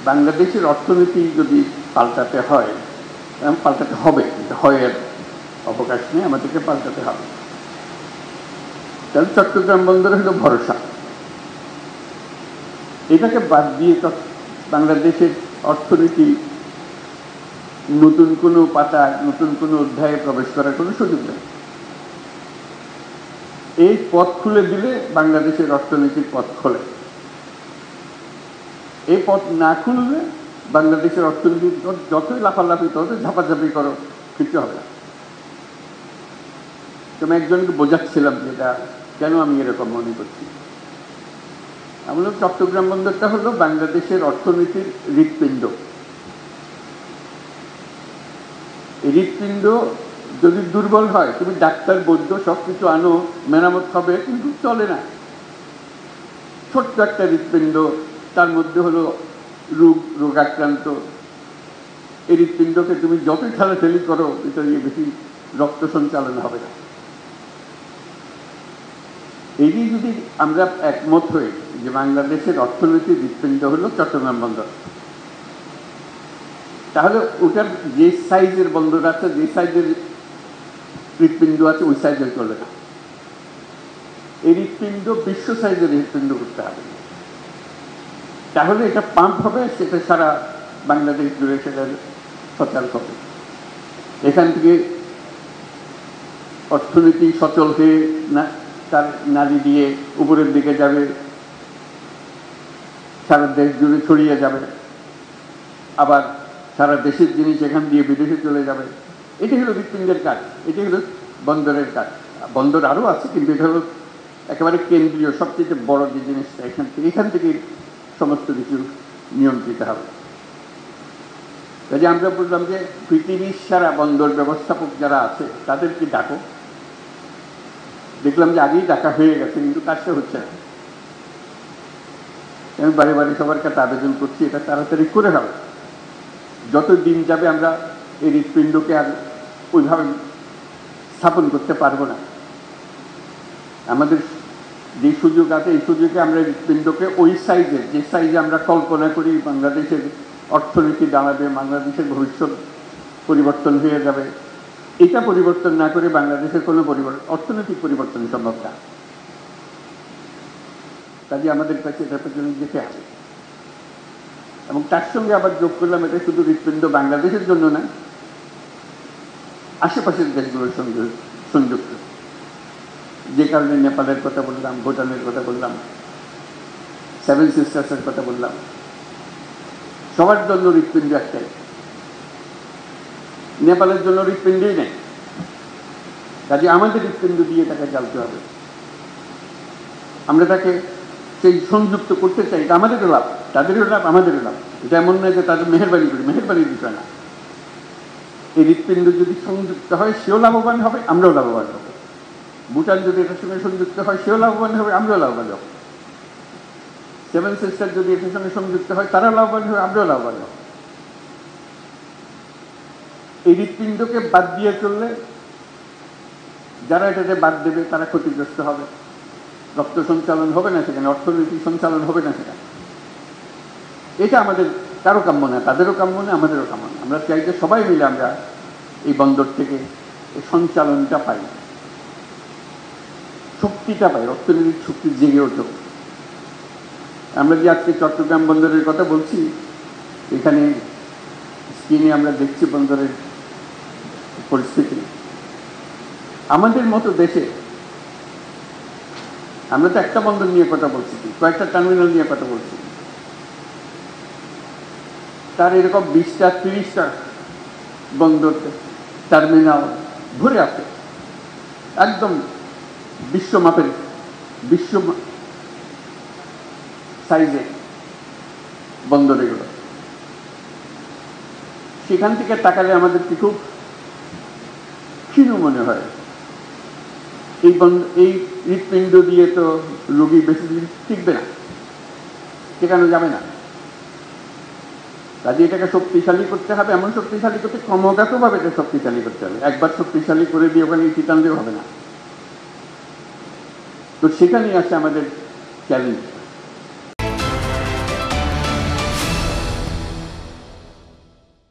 বাংলাদেশের অর্থনীতি যদি পাল্টাতে হয়, পাল্টাতে হবে, হয় এর অবকাশ নেই, আমাদেরকে পাল্টাতে হবে। তাহলে চট্টগ্রাম বন্দর হলো ভরসা। এটাকে বাদ দিয়ে বাংলাদেশের অর্থনীতি নতুন কোনো পাতা, নতুন কোনো অধ্যায়ে প্রবেশ করার কোনো সুযোগ নেই। এই পথ খুলে দিলে বাংলাদেশের অর্থনীতির পথ খোলে। এই পথ না খুললে বাংলাদেশের অর্থনীতি যতই লাফালাফি, ততই ঝাপাঝাপি করো, কিছু হবে না। আমি একজনকে বোঝাচ্ছিলাম যেটা কেন আমি এরকম মনে করছি। আমি বললাম, চট্টগ্রাম বন্দরটা হলো বাংলাদেশের অর্থনীতির হৃৎপিণ্ড। এই হৃৎপিণ্ড যদি দুর্বল হয়, তুমি ডাক্তার, বৈদ্য সবকিছু আনো, মেরামত হবে, কিন্তু চলে না। ছোট্ট একটা হৃৎপিণ্ড, তার মধ্যে হলো রোগাক্রান্ত। এই হৃৎপিণ্ডকে তুমি যতই ঠেলাঠেলি করো, এটা বেশি রক্ত সঞ্চালন হবে না। এই যদি আমরা একমত হই যে বাংলাদেশের অর্থনৈতিক হৃৎপিণ্ড হলো চট্টগ্রাম বন্দর, তাহলে ওটার যে সাইজের বন্দর আছে, যে সাইজের হৃৎপিণ্ড আছে, ওই সাইজের চলে না। এই হৃৎপিণ্ড বিশ্ব সাইজের হৃৎপিণ্ড করতে হবে, তাহলে এটা পাম্প হবে, সেটা সারা বাংলাদেশ জুড়ে সেটা সচল হবে। এখান থেকে অর্থনীতি সচল হয়ে তার নারী দিয়ে উপরের দিকে যাবে, সারা দেশ জুড়ে ছড়িয়ে যাবে, আবার সারা দেশের জিনিস এখান দিয়ে বিদেশে চলে যাবে। এটি হলো হৃৎপিণ্ডের কাজ, এটি হলো বন্দরের কাজ। বন্দর আরও আছে, কিন্তু এটা হলো একেবারে কেন্দ্রীয়, সবচেয়ে বড় যে জিনিসটা। এখান থেকে সমস্ত কিছু নিয়ন্ত্রিত হবে। কাজে আমরা বললাম যে পৃথিবীর সারা বন্দর ব্যবস্থাপক যারা আছে তাদেরকে ডাকো। দেখলাম যে আগেই ডাকা হয়ে গেছে, কিন্তু কাজটা হচ্ছে না। আমি বারে বারে সবার কাছে আবেদন করছি, এটা তাড়াতাড়ি করে হবে। যত দিন যাবে আমরা এই হৃৎপিণ্ডকে আর ওইভাবে স্থাপন করতে পারবো না। আমাদের যে সুযোগ আছে, এই সুযোগে আমরা হৃৎপিণ্ডকে ওই সাইজে, যে সাইজে আমরা কল্পনা করি বাংলাদেশের অর্থনীতি দাঁড়াবে, বাংলাদেশের ভবিষ্যৎ পরিবর্তন হয়ে যাবে, এটা পরিবর্তন না করে বাংলাদেশের কোনো অর্থনৈতিক পরিবর্তন সম্ভব না। কাজে আমাদের কাছে এটার পেছনে যেতে হবে। এবং তার সঙ্গে আবার যোগ করলাম, এটা শুধু হৃৎপিণ্ড বাংলাদেশের জন্য না, আশেপাশের দেশগুলোর সঙ্গে সংযুক্ত। যে কারণে নেপালের কথা বললাম, ভুটানের কথা বললাম, 7 সিস্টার্সের কথা বললাম, সবার জন্য হৃৎপিণ্ড একটাই। নেপালের জন্য হৃৎপিণ্ডই নেই, কাজে আমাদের হৃৎপিণ্ড দিয়ে তাকে চালতে হবে। আমরা তাকে সেই সংযুক্ত করতে চাই, এটা আমাদেরও লাভ, তাদেরও লাভ, আমাদেরও লাভ। এটা এমন নয় যে তাদের মেহেরবানি করি, মেহেরবানির বিষয় না। এই হৃৎপিণ্ড যদি সংযুক্ত হয়, সেও লাভবান হবে, আমরাও লাভবান হব। ভুটান যদি এটার সঙ্গে সংযুক্ত হয়, সেও লাভবান হবে, আমরাও লাভবান হব। 7 সিস্টার যদি এটার সঙ্গে সংযুক্ত হয়, তারাও লাভবান হবে, আমরাও লাভবান হব। এই হৃৎপিণ্ডকে বাদ দিয়ে চললে যারা এটাতে বাদ দেবে তারা ক্ষতিগ্রস্ত হবে। রক্ত সঞ্চালন হবে না সেখানে, অর্থনৈতিক সঞ্চালন হবে না সেখানে। এটা আমাদের কারো কাম্য না, তাদেরও কাম্য না, আমাদেরও কাম্য না। আমরা চাই যে সবাই মিলে আমরা এই বন্দর থেকে এই সঞ্চালনটা পাই, শক্তিটা পাই, অর্থনৈতিক শক্তি জেগে ওঠে। আমরা যে আজকে চট্টগ্রাম বন্দরের কথা বলছি, এখানে স্ক্রিনে আমরা দেখছি বন্দরের পরিস্থিতি। আমাদের মতো দেশে আমরা তো একটা বন্দর নিয়ে কথা বলছি, কয়েকটা টার্মিনাল নিয়ে কথা বলছি, তার এরকম 20টা 30টা বন্দর টার্মিনাল ভরে আছে, একদম বিশ্বমাপের, বিশ্ব সাইজে বন্দর এগুলো। সেখান থেকে তাকালে আমাদের কি খুব ক্ষীণ মনে হয়। এই হৃৎপিণ্ড দিয়ে তো রোগী বেশি দিন টিকবে না, টেকানো যাবে না। কাজে এটাকে শক্তিশালী করতে হবে, এমন শক্তিশালী করতে ক্রমাগতভাবে এটা শক্তিশালী করতে হবে। একবার শক্তিশালী করে দিয়ে ওখানে টিকানলেও হবে না। তো সেখানেই আছে আমাদের চ্যালেঞ্জ।